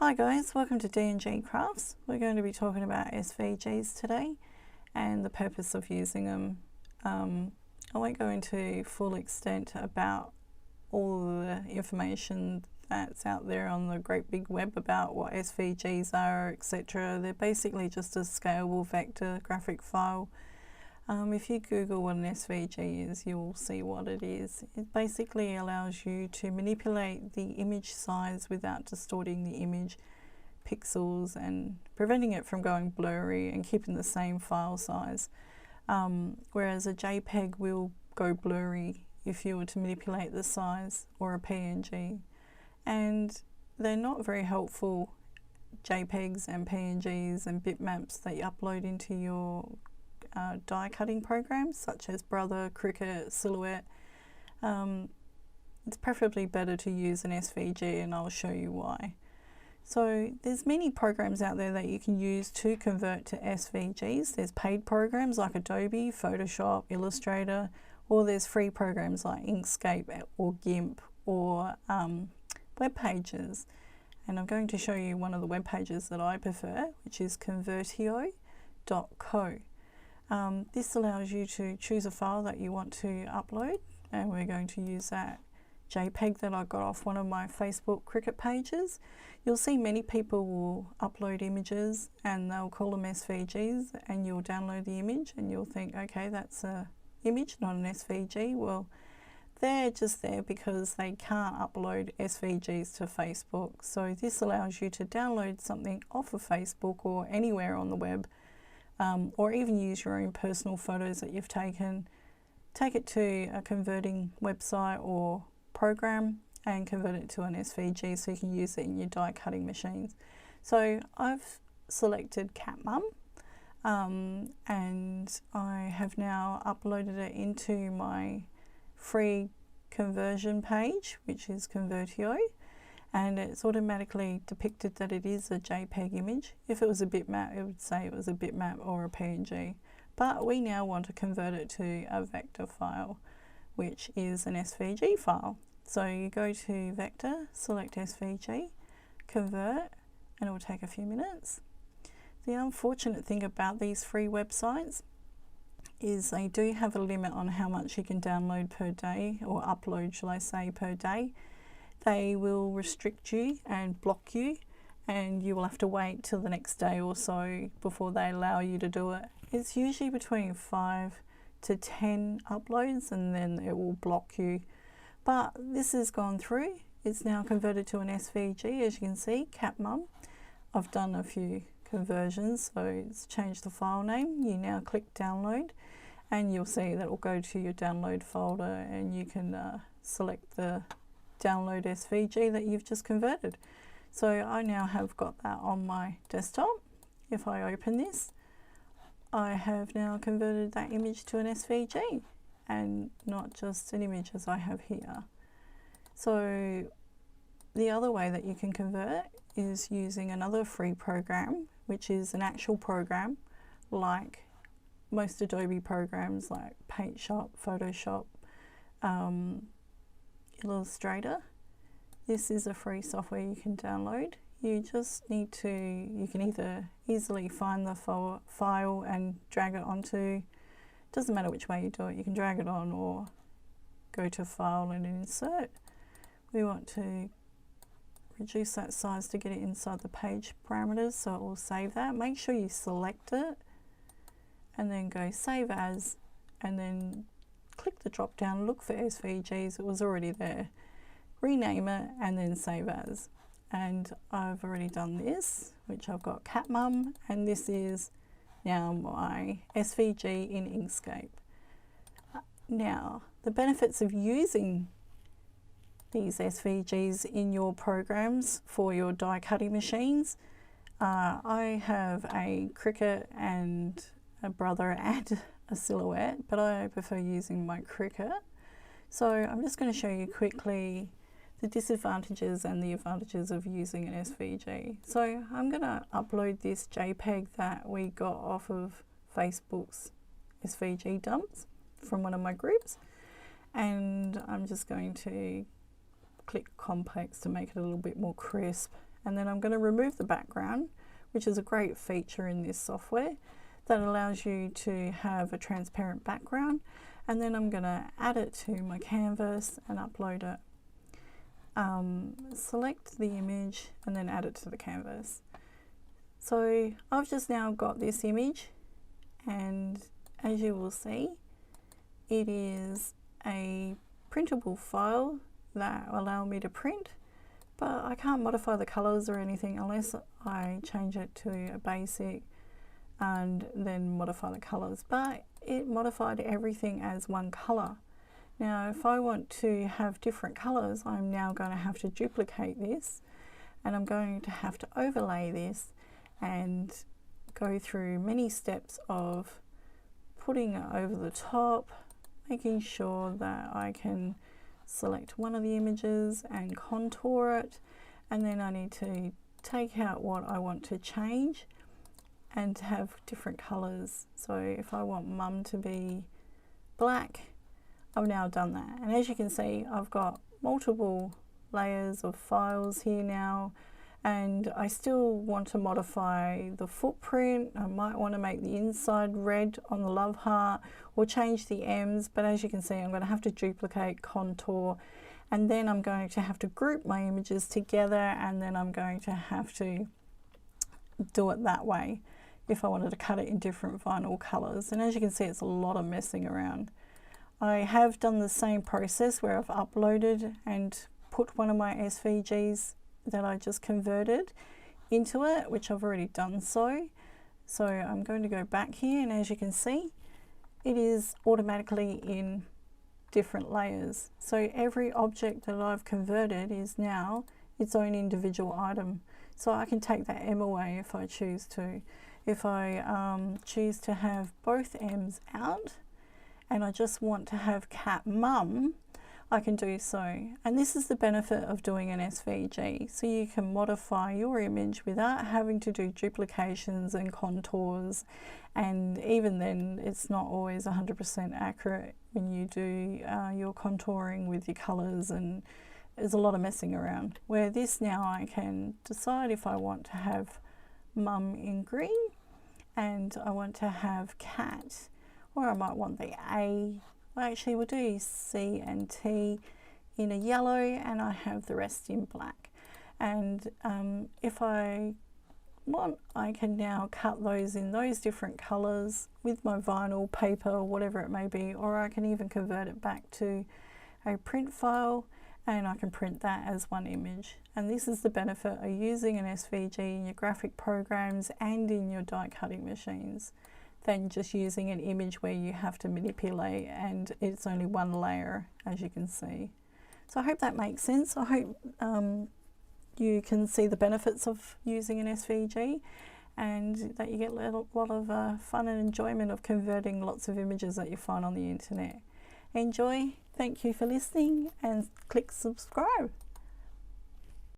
Hi guys, welcome to D&G Crafts. We're going to be talking about SVGs today and the purpose of using them. I won't go into full extent about all the information that's out there on the great big web about what SVGs are, etc. They're basically just a scalable vector graphic file. If you Google what an SVG is, you'll see what it is. It basically allows you to manipulate the image size without distorting the image pixels and preventing it from going blurry and keeping the same file size. Whereas a JPEG will go blurry if you were to manipulate the size, or a PNG. And they're not very helpful, JPEGs and PNGs and bitmaps that you upload into your die cutting programs such as Brother, Cricut, Silhouette. It's preferably better to use an SVG, and I'll show you why. So there's many programs out there that you can use to convert to SVGs. There's paid programs like Adobe, Photoshop, Illustrator, or there's free programs like Inkscape or GIMP or web pages. And I'm going to show you one of the web pages that I prefer, which is convertio.co. This allows you to choose a file that you want to upload, and we're going to use that JPEG that I got off one of my Facebook Cricut pages. You'll see many people will upload images and they'll call them SVGs, and you'll download the image and you'll think, okay, that's a image, not an SVG. Well, they're just there because they can't upload SVGs to Facebook. So this allows you to download something off of Facebook or anywhere on the web, or even use your own personal photos that you've taken, take it to a converting website or program and convert it to an SVG so you can use it in your die cutting machines. So I've selected CatMum, and I have now uploaded it into my free conversion page, which is Convertio, and it's automatically depicted that it is a JPEG image. If it was a bitmap, it would say it was a bitmap or a PNG, but we now want to convert it to a vector file, which is an SVG file. So you go to Vector, select SVG, convert, and it will take a few minutes. The unfortunate thing about these free websites is they do have a limit on how much you can download per day, or upload, shall I say, per day. They will restrict you and block you, and you will have to wait till the next day or so before they allow you to do it. It's usually between 5 to 10 uploads, and then it will block you. But this has gone through. It's now converted to an SVG, as you can see, CatMum. I've done a few conversions, so it's changed the file name. You now click download, and you'll see that it will go to your download folder, and you can select the download SVG that you've just converted. So I now have got that on my desktop. If I open this, I have now converted that image to an SVG, and not just an image as I have here. So the other way that you can convert is using another free program, which is an actual program like most Adobe programs like PaintShop, Photoshop, Illustrator. This is a free software you can download. You just need to, you can either easily find the file and drag it onto, doesn't matter which way you do it, you can drag it on or go to File and Insert. We want to reduce that size to get it inside the page parameters, so it will save that. Make sure you select it and then go Save As, and then click the drop down, look for SVGs, it was already there. Rename it and then Save As. And I've already done this, which I've got CatMum, and this is now my SVG in Inkscape. Now, the benefits of using these SVGs in your programs for your die cutting machines. I have a Cricut and a Brother and a Silhouette, but I prefer using my Cricut. So I'm just going to show you quickly the disadvantages and the advantages of using an SVG. So I'm going to upload this JPEG that we got off of Facebook's SVG dumps from one of my groups, and I'm just going to click complex to make it a little bit more crisp, and then I'm going to remove the background, which is a great feature in this software that allows you to have a transparent background. And then I'm going to add it to my canvas and upload it. Select the image and then add it to the canvas. So I've just now got this image, and as you will see, it is a printable file that will allow me to print, but I can't modify the colors or anything unless I change it to a basic and then modify the colors. But it modified everything as one color. Now if I want to have different colors, I'm now going to have to duplicate this, and I'm going to have to overlay this and go through many steps of putting it over the top, making sure that I can select one of the images and contour it, and then I need to take out what I want to change and have different colors. So if I want mum to be black, I've now done that, and as you can see, I've got multiple layers of files here now, and I still want to modify the footprint. I might want to make the inside red on the love heart or change the M's, but as you can see, I'm going to have to duplicate, contour, and then I'm going to have to group my images together, and then I'm going to have to do it that way if I wanted to cut it in different vinyl colors. And as you can see, it's a lot of messing around. I have done the same process where I've uploaded and put one of my SVGs that I just converted into it, which I've already done so. So I'm going to go back here, and as you can see, it is automatically in different layers. So every object that I've converted is now its own individual item. So I can take that M away if I choose to. If I choose to have both M's out and I just want to have cat mum, I can do so. And this is the benefit of doing an SVG. So you can modify your image without having to do duplications and contours. And even then, it's not always 100% accurate when you do your contouring with your colors, and there's a lot of messing around. Where this now, I can decide if I want to have mum in green and I want to have cat, or I might want the A. Well, actually we'll do C and T in a yellow, and I have the rest in black. And if I want, I can now cut those in those different colors with my vinyl paper, whatever it may be, or I can even convert it back to a print file, and I can print that as one image. And this is the benefit of using an SVG in your graphic programs and in your die cutting machines, than just using an image where you have to manipulate and it's only one layer, as you can see. So I hope that makes sense. I hope you can see the benefits of using an SVG, and that you get a lot of fun and enjoyment of converting lots of images that you find on the internet. Enjoy, thank you for listening, and click subscribe.